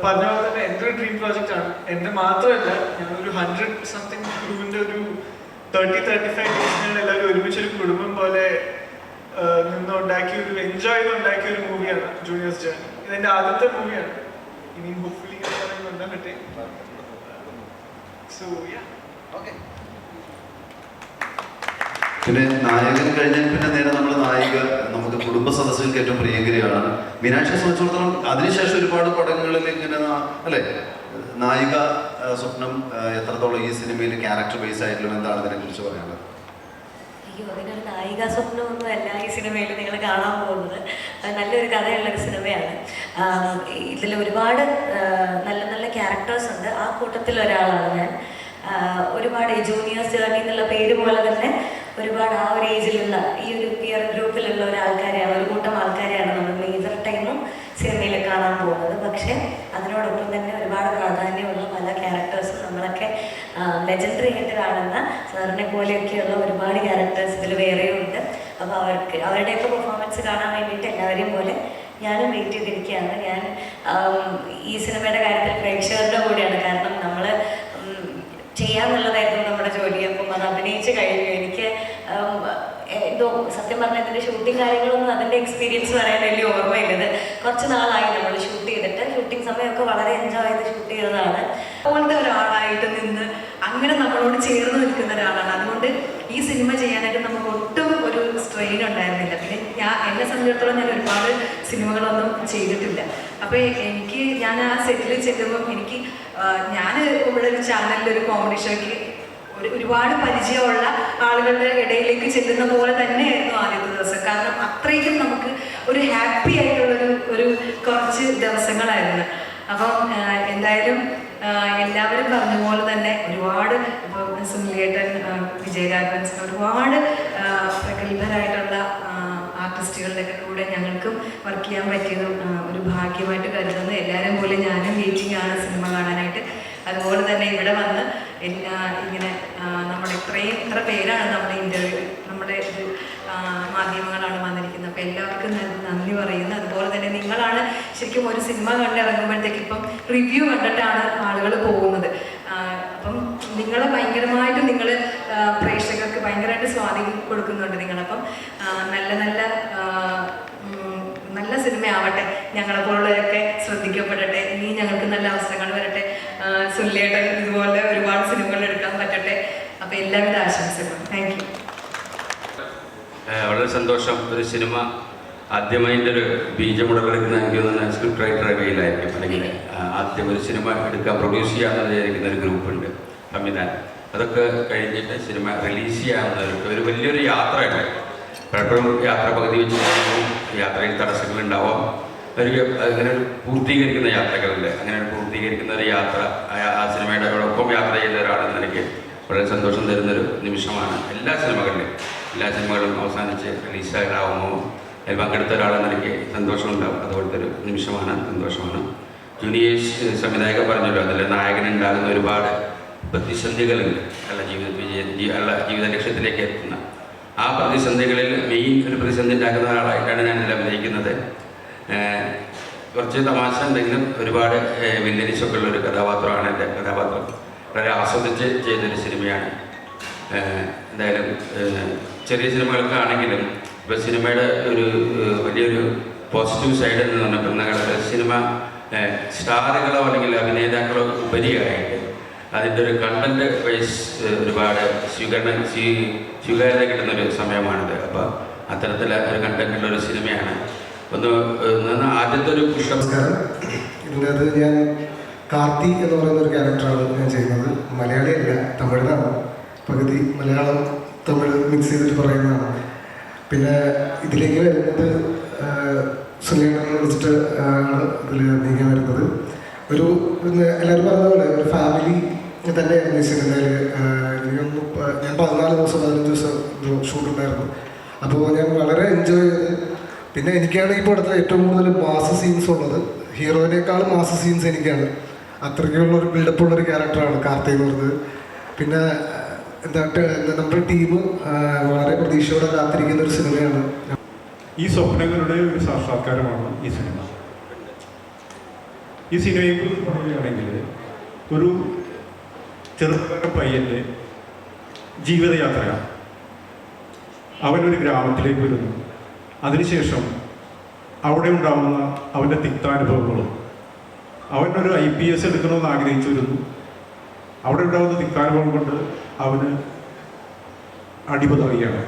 പറഞ്ഞ പോലെ തന്നെ എൻ്റെ ഒരു ഡ്രീം പ്രോജക്റ്റ് ആണ്. എൻ്റെ മാത്രമല്ല, ഞാനൊരു 100-something ക്രൂവിൻ്റെ ഒരു 30-35 ഡേയ്സിനാണ് എല്ലാവരും ഒരുമിച്ചൊരു കുടുംബം പോലെ നിന്നുണ്ടാക്കിയ ഒരു എൻജോയ് ചെയ്തുണ്ടാക്കിയ ഒരു മൂവിയാണ് ജൂനിയേഴ്സ് ജേർണി. ഇതെൻ്റെ ആദ്യത്തെ മൂവിയാണ്. ഇനിയും ഹോപ്പ്ഫുള്ളി ഉണ്ടാകട്ടെ. So yeah, okay. പിന്നെ നായകൻ കഴിഞ്ഞാൽ പിന്നെ നേരെ നമ്മൾ നായിക നമുക്ക് കുടുംബ സദസ്സുകൾക്ക് ഏറ്റവും പ്രിയങ്കരിയാണ്. മീനാക്ഷിയെ സംബന്ധിച്ചിടത്തോളം അതിനുശേഷം ഒരുപാട് പടങ്ങളിൽ ഇങ്ങനെ അല്ലേ നായിക സ്വപ്നം എത്രത്തോളം ഈ സിനിമയിൽ ക്യാരക്ടർ ബേസ് ആയിട്ടുള്ള എന്താണ് ഇതിനെ കുറിച്ച് പറയാനുള്ളത്? അയ്യോ, അതിനൊരു നായിക സ്വപ്നമൊന്നും അല്ല ഈ സിനിമയിൽ നിങ്ങൾ കാണാൻ പോകുന്നത്. നല്ലൊരു കഥയുള്ളൊരു സിനിമയാണ്. ഇതിൽ ഒരുപാട് നല്ല നല്ല ക്യാരക്ടേഴ്സ് ഉണ്ട്. ആ കൂട്ടത്തിൽ ഒരാളാണ് ഞാൻ. ഒരുപാട് ജൂനിയേഴ്സ് ജേർണി എന്നുള്ള പേര് പോലെ തന്നെ ഒരുപാട് ആ ഒരു ഏജിലുള്ള ഈ ഒരു പിയർ ഗ്രൂപ്പിലുള്ള ഒരാൾക്കാരെയാണ്, ഒരു കൂട്ടം ആൾക്കാരെയാണ് നമ്മൾ മേജർ ടൈമും സിനിമയിൽ കാണാൻ പോകുന്നത്. പക്ഷേ അതിനോടൊപ്പം തന്നെ ഒരുപാട് പ്രാധാന്യമുള്ള പല ക്യാരക്ടേഴ്സും നമ്മളൊക്കെ ലെജൻഡറി ആയിട്ട് കാണുന്ന സാറിനെ പോലെയൊക്കെയുള്ള ഒരുപാട് ക്യാരക്ടേഴ്സ് ഇതിൽ വേറെയും ഉണ്ട്. അപ്പോൾ അവരുടെയൊക്കെ പെർഫോമൻസ് കാണാൻ വേണ്ടിയിട്ട് എല്ലാവരെയും പോലെ ഞാനും വെയിറ്റ് ചെയ്തിരിക്കുകയാണ്. ഞാൻ ഈ സിനിമയുടെ കാര്യത്തിൽ പ്രേക്ഷകരുടെ കൂടെയാണ്. കാരണം നമ്മൾ ചെയ്യാന്നുള്ളതായിരുന്നു നമ്മുടെ ജോലി. അപ്പം അത് അഭിനയിച്ച് കഴിഞ്ഞു. എനിക്ക് എന്തോ സത്യം പറഞ്ഞാൽ ഇതിൻ്റെ ഷൂട്ടിംഗ് കാര്യങ്ങളൊന്നും അതിൻ്റെ എക്സ്പീരിയൻസ് പറയാൻ വലിയ ഓർമ്മയില്ലത്. കുറച്ച് നാളായി നമ്മൾ ഷൂട്ട് ചെയ്തിട്ട്. ഷൂട്ടിംഗ് സമയമൊക്കെ വളരെ എൻജോയ് ചെയ്ത് ഷൂട്ട് ചെയ്തതാണ്. അതുപോലത്തെ ഒരാളായിട്ട് നിന്ന് അങ്ങനെ നമ്മളോട് ചേർന്ന് നിൽക്കുന്ന ഒരാളാണ്. അതുകൊണ്ട് ഈ സിനിമ ചെയ്യാനായിട്ട് നമുക്ക് ഒട്ടും ഒരു സ്ട്രെയിൻ ഉണ്ടായിരുന്നില്ല. പിന്നെ എന്നെ സംബന്ധിച്ചിടത്തോളം ഞാൻ ഒരുപാട് സിനിമകളൊന്നും ചെയ്തിട്ടില്ല. അപ്പോൾ ഞാൻ ആ സെറ്റിൽ ചെല്ലുമ്പം ഞാൻ ഇവിടെ ഒരു ചാനലിൽ ഒരു കോമഡി ഷോയ്ക്ക് ഒരുപാട് പരിചയമുള്ള ആളുകളുടെ ഇടയിലേക്ക് ചെല്ലുന്ന പോലെ തന്നെയായിരുന്നു ആദ്യത്തെ ദിവസം. കാരണം അത്രയ്ക്കും നമുക്ക് ഒരു ഹാപ്പി ആയിട്ടുള്ളൊരു കുറച്ച് ദിവസങ്ങളായിരുന്നു. അപ്പം എന്തായാലും എല്ലാവരും പറഞ്ഞ പോലെ തന്നെ ഒരുപാട് ഇപ്പോൾ സുനിലേട്ടൻ, വിജയരാഘവൻ, ഒരുപാട് പ്രഗത്ഭരായിട്ടുള്ള ആർട്ടിസ്റ്റുകളുടെ കൂടെ ഞങ്ങൾക്കും വർക്ക് ചെയ്യാൻ പറ്റിയതും ഒരു ഭാഗ്യമായിട്ട് കരുതുന്നു. എല്ലാവരും പോലെ ഞാനും വെയിറ്റിംഗ് ആണ് സിനിമ കാണാനായിട്ട്. അതുപോലെ തന്നെ ഇവിടെ വന്ന് ഇങ്ങനെ നമ്മുടെ ഇത്ര പേരാണ് നമ്മുടെ ഇൻ്റർവ്യൂ, നമ്മുടെ മാധ്യമങ്ങളാണ് വന്നിരിക്കുന്നത്. അപ്പോൾ എല്ലാവർക്കും നന്ദി പറയുന്നു. അതുപോലെ തന്നെ നിങ്ങളാണ് ശരിക്കും ഒരു സിനിമ കണ്ടിറങ്ങുമ്പോഴത്തേക്ക് ഇപ്പം റിവ്യൂ കണ്ടിട്ടാണ് ആളുകൾ പോകുന്നത്. അപ്പം നിങ്ങൾ ഭയങ്കരമായിട്ട് പ്രേക്ഷകർക്ക് ഭയങ്കരമായിട്ട് സ്വാധീനം കൊടുക്കുന്നുണ്ട് നിങ്ങളപ്പം. നല്ല സിനിമയാവട്ടെ, ഞങ്ങളെപ്പോലുള്ളവരൊക്കെ ശ്രദ്ധിക്കപ്പെടട്ടെ, ഇനി ഞങ്ങൾക്ക് നല്ല അവസരങ്ങൾ വരട്ടെ, സുല്ലേട്ടൻ ഇതുപോലെ ഒരുപാട് സിനിമകൾ എടുക്കാൻ പറ്റട്ടെ. അപ്പോൾ എല്ലാവിധ ആശംസകളും. Thank you. വളരെ സന്തോഷം. ഒരു സിനിമ ആദ്യമായിട്ട് ഒരു ബീജമുടലെടുക്കുന്ന എനിക്ക് തോന്നുന്ന സ്ക്രിപ്റ്റ് റൈറ്ററുടെ കയ്യിലായിരിക്കും. അല്ലെങ്കിൽ ആദ്യം ഒരു സിനിമ എടുക്കാൻ പ്രൊഡ്യൂസ് ചെയ്യാമെന്ന് വിചാരിക്കുന്ന ഒരു ഗ്രൂപ്പുണ്ട്, സംവിധാനം. അതൊക്കെ കഴിഞ്ഞിട്ട് സിനിമ റിലീസ് ചെയ്യാവുന്നവർക്ക് ഒരു വലിയൊരു യാത്രയുണ്ട്. പലപ്പോഴും യാത്ര പകുതി വെച്ച് യാത്രയിൽ തടസ്സങ്ങളുണ്ടാവാം. അങ്ങനെ ഒരു പൂർത്തീകരിക്കുന്ന യാത്രകളുണ്ട്. അങ്ങനെ പൂർത്തീകരിക്കുന്ന ഒരു യാത്ര ആ സിനിമയുടെ ഒപ്പം യാത്ര ചെയ്ത ഒരാളെന്ന് എനിക്ക് വളരെ സന്തോഷം തരുന്നൊരു നിമിഷമാണ്. എല്ലാ സിനിമകളും അവസാനിച്ച് റിലീസായിട്ടാവുമ്പോൾ അതിൽ പങ്കെടുത്ത ഒരാളെന്ന് എനിക്ക് സന്തോഷമുണ്ടാവും. അതുപോലത്തെ ഒരു സന്തോഷമാണ്. ജൂനിയേഴ്സ് സംവിധായകൻ പറഞ്ഞല്ലോ, അതിൽ നായകനുണ്ടാകുന്ന ഒരുപാട് പ്രതിസന്ധികളുണ്ട് ജീവിത ലക്ഷ്യത്തിലേക്ക് എത്തുന്ന. ആ പ്രതിസന്ധികളിൽ മെയിൻ ഒരു പ്രതിസന്ധി ഉണ്ടാക്കുന്ന ഒരാളായിട്ടാണ് ഞാൻ ഇതിൽ അഭിനയിക്കുന്നത്. കുറച്ച് തമാശ ഉണ്ടെങ്കിലും ഒരുപാട് വില്ലനിസൊക്കെ ഉള്ളൊരു കഥാപാത്രമാണ് എൻ്റെ കഥാപാത്രം. വളരെ ആസ്വദിച്ച് ചെയ്തൊരു സിനിമയാണ്. എന്തായാലും ചെറിയ സിനിമകൾക്കാണെങ്കിലും ഇപ്പോൾ സിനിമയുടെ ഒരു വലിയൊരു പോസിറ്റീവ് സൈഡ് എന്ന് പറഞ്ഞപ്പോൾ ഇന്ന കാലത്ത് സിനിമ സ്റ്റാറുകളോ അല്ലെങ്കിൽ അഭിനേതാക്കളോ ഉപരിയായിട്ട് അതിൻ്റെ ഒരു കണ്ടന്റ് വൈസ് ഒരുപാട് സ്വീകാര്യത കിട്ടുന്നൊരു സമയമാണിത്. അപ്പോൾ അത്തരത്തിലുള്ള ഒരു കണ്ടന്റുള്ളൊരു സിനിമയാണ്. ആദ്യത്തെ ഒരു നമസ്കാരം. ഇതിനകത്ത് ഞാൻ കാർത്തി എന്ന് പറയുന്ന ഒരു ക്യാരക്ടറാണ് ഞാൻ ചെയ്യുന്നത്. മലയാളിയല്ല, തമിഴിനാണ്. പകുതി മലയാളം തമിഴ് മിക്സ് ചെയ്തിട്ട് പറയുന്നതാണ്. പിന്നെ ഇതിലേക്ക് വരുന്നത് സുനിലേട്ടനെ വിളിച്ചിട്ട് ആണ് ഇതിൽ അഭിനയിക്കാൻ വരുന്നത്. എല്ലാവരും പറഞ്ഞ പോലെ ഒരു ഫാമിലി തന്നെയായിരുന്നു ഈ സിനിമയിൽ. ഞാൻ 14 ദിവസം 15 ദിവസം ഷൂട്ടുണ്ടായിരുന്നു. അപ്പോൾ ഞാൻ വളരെ എൻജോയ് ചെയ്ത്. പിന്നെ എനിക്കാണ് ഈ പടത്തിൽ ഏറ്റവും കൂടുതൽ മാസ് സീൻസ് ഉള്ളത്. ഹീറോയിനേക്കാളും മാസ് സീൻസ് എനിക്കാണ്. അത്രയ്ക്കുള്ളൊരു ബിൽഡപ്പുള്ളൊരു ക്യാരക്ടറാണ് കാർത്തി എന്ന് പറഞ്ഞത്. പിന്നെ നമ്മുടെ ടീം വളരെ പ്രതീക്ഷയോടെ കാത്തിരിക്കുന്ന ഒരു സിനിമയാണ്. ഈ സ്വപ്നങ്ങളുടെ ഒരു സാക്ഷാത്കാരമാണ് ഈ സിനിമ. ഈ സിനിമയെക്കുറിച്ച് പറയുകയാണെങ്കിൽ ഒരു ചെറുപ്പക്കാരൻ പയ്യൻ്റെ ജീവിതയാത്രയാണ്. അവനൊരു ഗ്രാമത്തിലേക്ക് വരുന്നു. അതിനുശേഷം അവിടെ ഉണ്ടാകുന്ന അവൻ്റെ തിക്താനുഭവങ്ങളും, അവനൊരു IPS എടുക്കണമെന്ന് ആഗ്രഹിച്ചു വരുന്നു. അവിടെ ഉണ്ടാകുന്ന തിക്താനുഭവം കൊണ്ട് അവന് അടിപതറിയാണ്.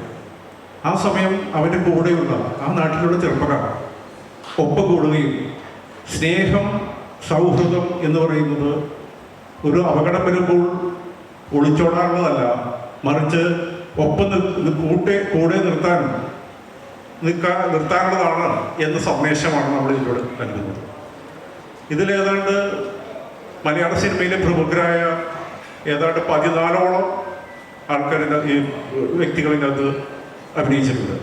ആ സമയം അവൻ്റെ കൂടെയുള്ള ആ നാട്ടിലുള്ള ചെറുപ്പക്കാർ ഒപ്പം കൂടുകയും സ്നേഹം, സൗഹൃദം എന്ന് പറയുന്നത് ഒരു അപകടം വരുമ്പോൾ ഒളിച്ചോടാനുള്ളതല്ല, മറിച്ച് ഒപ്പം കൂടെ നിർത്താനുള്ളതാണ് എന്ന സന്ദേശമാണ് നമ്മൾ ഇതിലൂടെ നൽകുന്നത്. ഇതിലേതാണ്ട് മലയാള സിനിമയിലെ പ്രമുഖരായ ഏതാണ്ട് 14ഓളം ആൾക്കാർ ഈ വ്യക്തികളിനകത്ത് അഭിനയിച്ചിട്ടുണ്ട്.